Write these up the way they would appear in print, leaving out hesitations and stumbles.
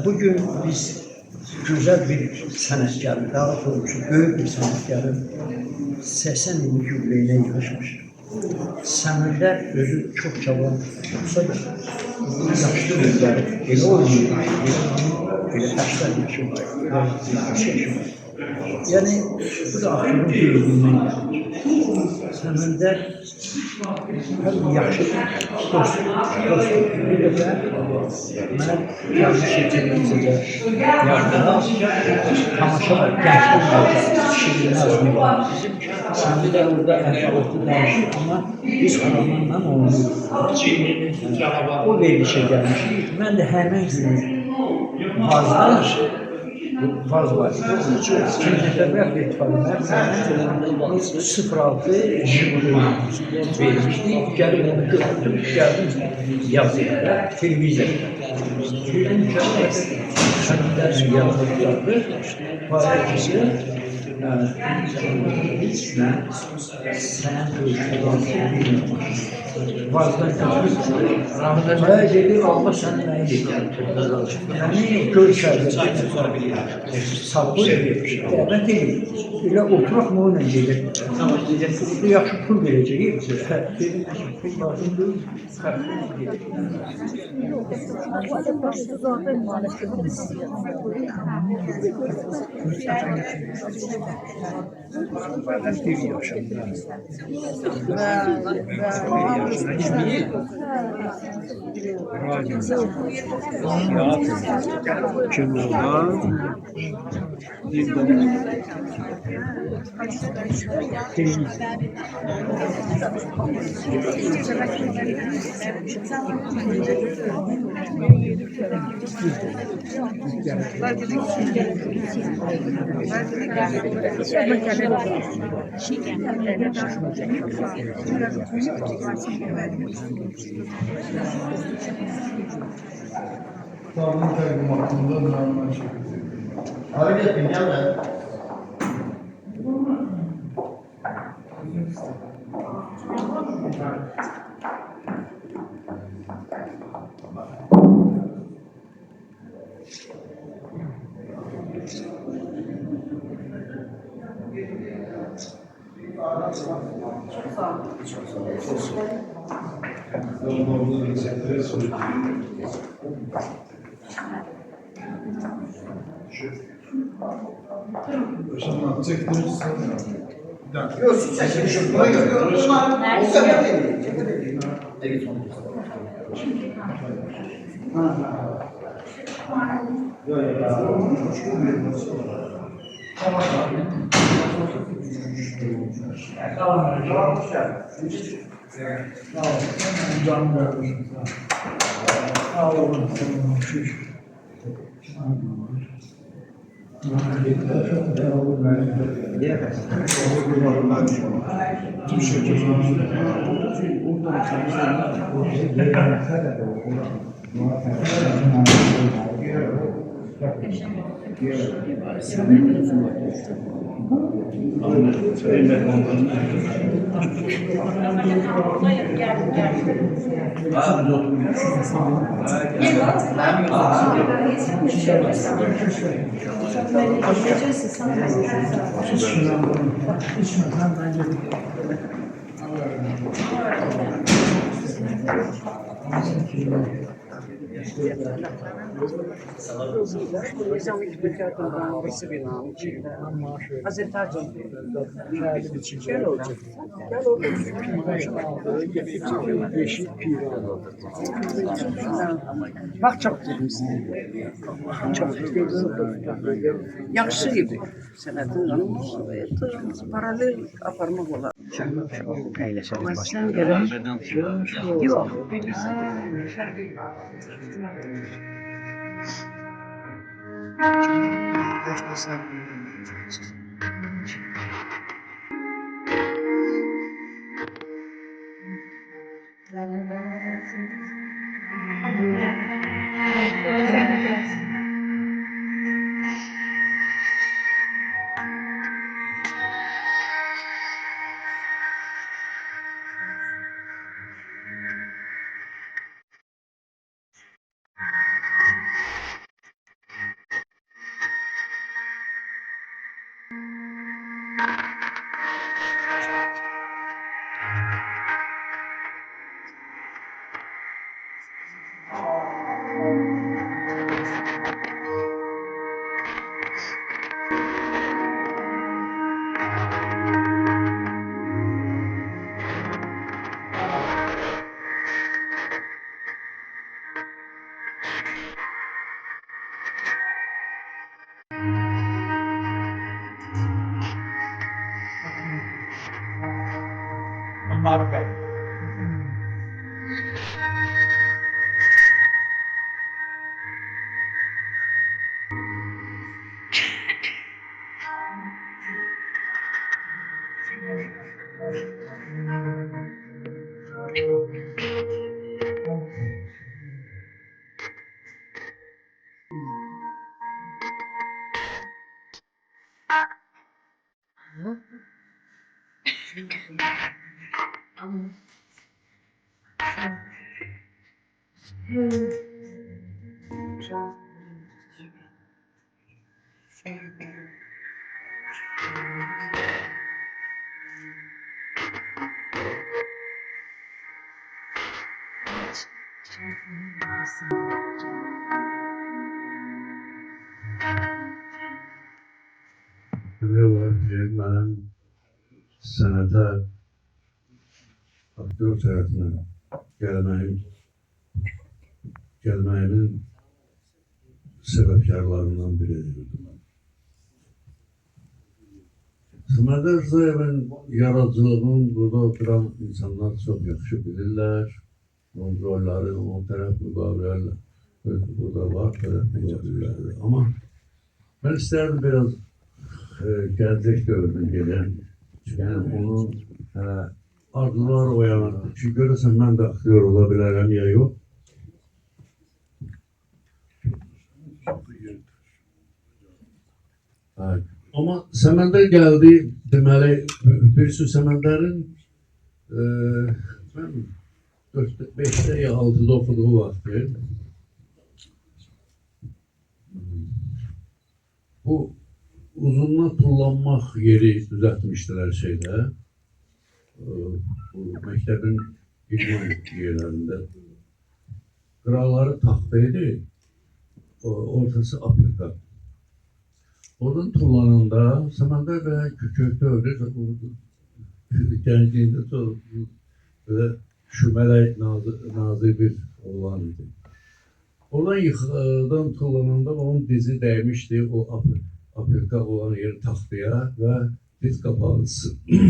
Bugün biz güzel bir sanatkarı, daha doğrusu büyük bir sanatkarın 80 yıllık yükleyine yığışmış. Səmirlər özü çok çaba olsa da yaşlı gözləri elə oynuyor, elə 80 yaşı var, elə 70 yaşı var. Yani bu da aktörün büyüklüğünden gelir. Səmirlər həm yaxşı dost, bir də mən yazı televiziyada yardılar, tamaşa var, gençlik şiirin azmi var. Səmi de orada əhvalatı danışır, ama biz adamlarla oynuyoruz. O verilişe gelmiştik. Ben de hemen günü fazla faz var. Kimlikler itfaiyeler 06 vermiştik. Geldim onu gördüm, geldim yazıya, televizyona. Dedim ki, ders yazdıklardı. Paylaşıcı sen Rahmetler dedi, Allah senin neydi? Yani görüşerdi. Sabır ediyor. Evet değil. Öyle oturak mı oyuna gelir? Burada yaxşı pul vereceği. Dedim, pul lazım değil. Bir yaşında. Sağlığın kaygım hakkında normal şekilde. Hareket ettin ya ben. Çok sağ olun. Çok sağ olun. Yaşamdan çektiğiniz Yok, siz çekin. Buna göre. O kadar değil. Evet, son. Nizam İkbal Kurbanlısı binanın içinde. Hazreti Hacı. Gel olacak. Gel olacak. Yeşil piran. Bak çok dedim size. Çok yaxşı gibi. Sənətin paralel aparmaq olar. Əyləşərik Sən gərək. Yox. Ne var ki benim sənətə aktör tərəfinə gəlməyimin səbəbkarlarından biridir. Səməd Ərzəyevin yaradıcılığının burada oturan insanlar çox yaxşı bilirlər. Onun rolları, onun tərəf müqavilələr burada var, tərəf müqavilələr. Amma ben isterdim biraz gelecek dövrüne gelen, yani onun arzular oyanan, çünkü görürsen ben de aktör olabilirim ya yok. Evet. Ama Semender geldi, demeli bir sürü Semender'in 5'te ya 6'da okuduğu vakti. Bu uzunluğa tullanmaq yeri düzəltmişdilər şeydə, bu məktəbin idman yerlərində. Qıraqları taxtaydı, ortası Afrika. Oradan tullananda Səməndər və kökdə öyle gəncliyində böyle şübhələ nazı bir oğlan idi. Oradan yıxıdan tullananda onun dizi dəymişdi o Afrika olan yeri taxtaya ve diz kapağı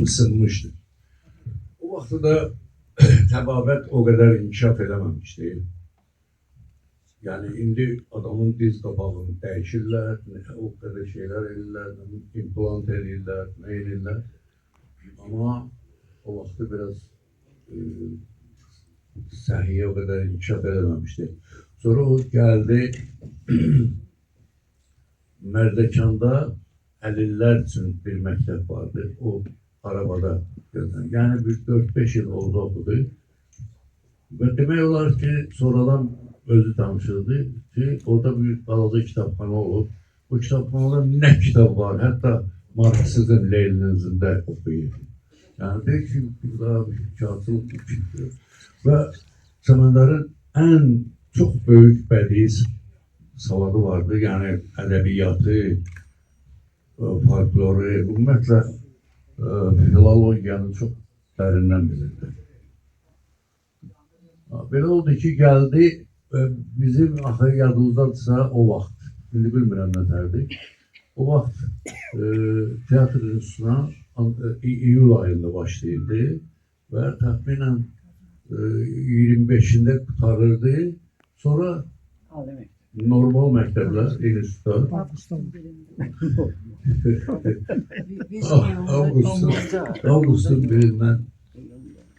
sınmıştı. O vaxtda da təbabət o kadar inkişaf eləməmişdi. Yani indi adamın diz kapağını dəyişirlər, o kadar şeyler edirlər, implant edirlər, ne edirlər. Ama o vaxtda biraz səhiyyə o kadar inkişaf eləməmişdi. Sonra o geldi Mərdəkanda əlillər üçün bir məktəb vardı. O arabada gözlən. Yəni bir 4-5 yıl orada okudu. Və demək olar ki, sonradan özü tanışıldı ki, orada bir balaca kitabxana olub. Bu kitabxanada nə kitab var, hətta Marksizm, Leninizm də oxuyur. Yəni deyir ki, burada bir kağıtçılıq çıxdı. Və Səməndarın ən çok büyük bədii savadı vardı. Yəni ədəbiyyatı, folkloru, ümumiyyətlə filologiyanı çox dərindən bilirdi. Belə oldu ki, gəldi bizim axı yadımızdadırsa o vaxt, indi bilmirəm nətərdir. O vaxt teatr institutuna iyul ayında başlayırdı və təxminən 25'inde qutarırdı. Sonra normal məktəblər, institutlar Avqustun 1-dən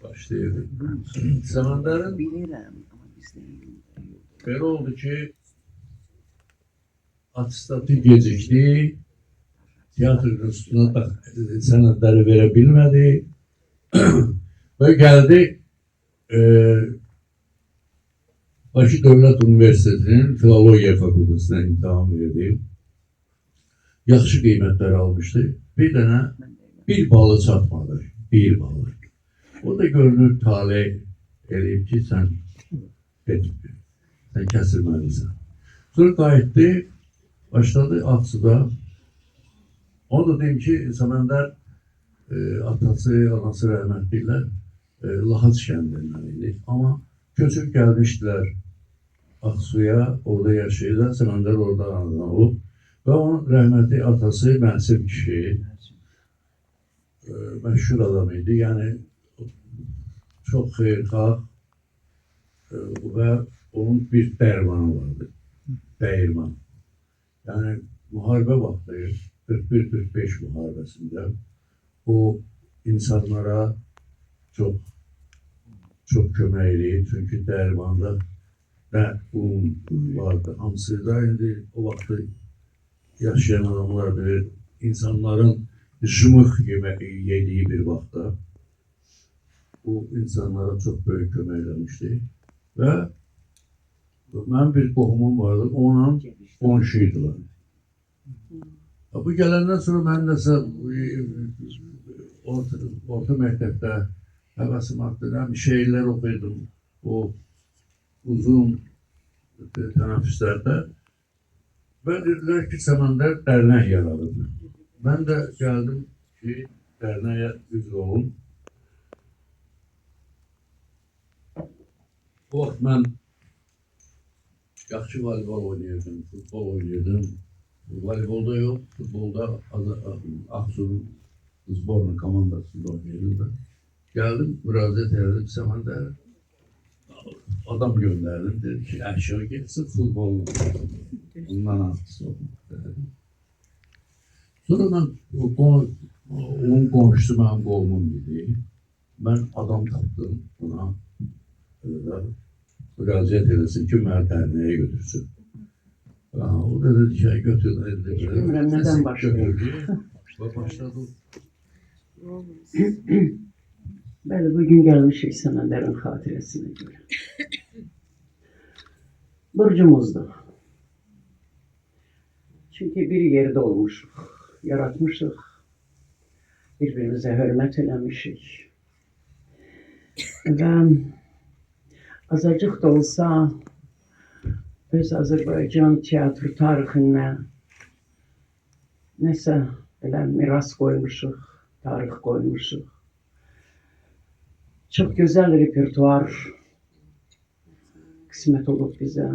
başlayırdı. Səməndərin belə oldu ki, atestatı gecikdi, tiyatr institutuna sənədləri verə bilmədi və gəldi Bakı Dövlət Üniversitesi'nin Filologiya Fakültesine imtahan verdi. Yaxşı qiymətlər almışdı. Bir balı çatmadı. Bir balı. O da görünür talih eləyib ki, sən kəsilməlisən. Sonra qayıtdı, başladı Aksu'da. Onu da deyim ki, Səməndər atası, anası rəhmətliklər Lahaç kəndindən idi. Amma köçüb gəlmişdilər Aksu'ya, orada yaşayırlar. Səməndər orada anadan olub. Və onun rəhmətli atası Mənsib kişi, məşhur adam idi. Yəni, çox xeyirxah və onun bir dərmanı vardı. Dəyirman. Yəni, müharibə vaxtı, 41-45 müharibəsində o insanlara çok kömək eləyir. Çünki dərmanda nə un vardı, hamısı da indi o vaxtı yaşayan adamlar bilir, insanların jımıq yediği bir vaxtda bu insanlara çok böyük kömək eləmişdi. Və mənim bir qohumum vardı, onun qonşuydular. Bu gələndən sonra mən nəsə orta məktəbdə həvəsim artdı, şeirlər oxuydum. O uzun tənəffüslərdə və dedilər ki, Səməndər dərnək yaralıdır. Mən də gəldim ki, dərnəyə üzv olun. O vaxt mən yaxşı voleybol oynayırdım, futbol oynayırdım. Voleybolda yox, futbolda Aksu'nun zborna komandasında oynayırdım. Gəldim, müraciət elədim Səməndər. Adam göndərdim, dedi ki, əşya getsin futbolunu. Ondan artısı oldu. Sonra mən, onun qonşusu mənim qolumum idi. Mən adam tapdım buna. Müraciət eləsin ki, mənə dərnəyə götürsün. O da dedi ki, götürdü. Bilmirəm, nədən başlayır? Və başladı. Bəli, bugün gəlmişik Səməndərin xatirəsinə görə. Burcumuzdur. Çünki bir yerdə olmuşuq, yaratmışıq, bir-birimizə hörmət eləmişik. Və azacıq da olsa öz Azərbaycan teatr tarixinə nəsə belə miras qoymuşuq, tarix qoymuşuq. Çok güzel repertuar kısmet olub bizə.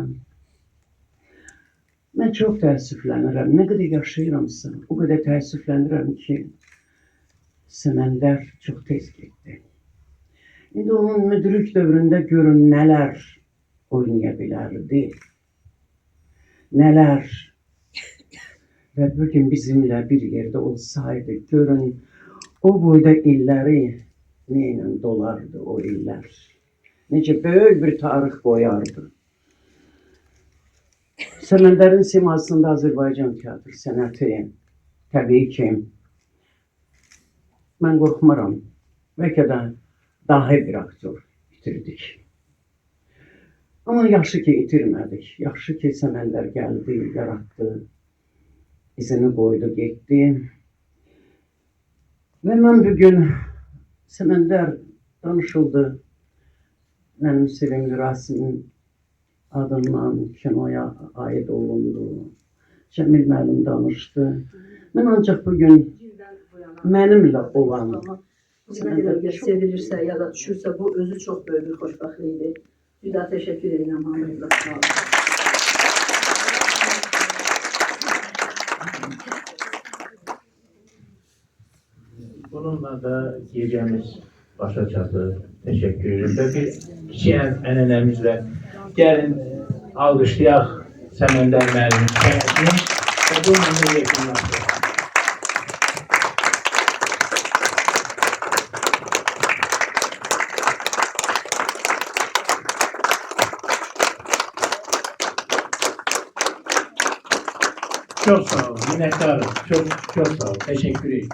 Mən çox təəssüflənirəm. Nə qədər yaşayıramsa, o qədər təəssüflənirəm ki, Səməndər çox tez getdi. İndi onun müdrik dövründə görün nələr oynaya bilərdi. Nələr. Və bugün bizimlə bir yerdə olsaydı, görün o boyda illəri neyle dolardı o iller. Necə böyük bir tarix qoyardı. Səməndərin simasında Azərbaycan teatr sənəti təbii ki, mən qorxmaram. Bəlkə də dahi bir aktör itirdik. Ama yaxşı ki itirmədik. Yaxşı ki Səməndər gəldi, yarattı, izini qoydu, getdi. Və mən bugün Səməndər danışıldı. Mənim sevimli Rasim'in adından kinoya aid olundu. Cəmil müəllim danışdı. Mən ancaq bugün mənimlə olan Bugüne kadar sevilirse ya da düşürse bu özü çok böyle bir hoşbaxtlıydı. Bir daha teşekkür ederim hamınıza. Sağ olun. Bununla da gecemiz başa çatır. Teşekkür ederim. Ve bir kiçik ənənəmizlə gəlin alqışlayaq Səməndər müəllimin hikayəsini və bununla da yekunlaşdıraq. Çok sağ olun. Minnettarım. Çok sağ olun. Teşekkür ederim.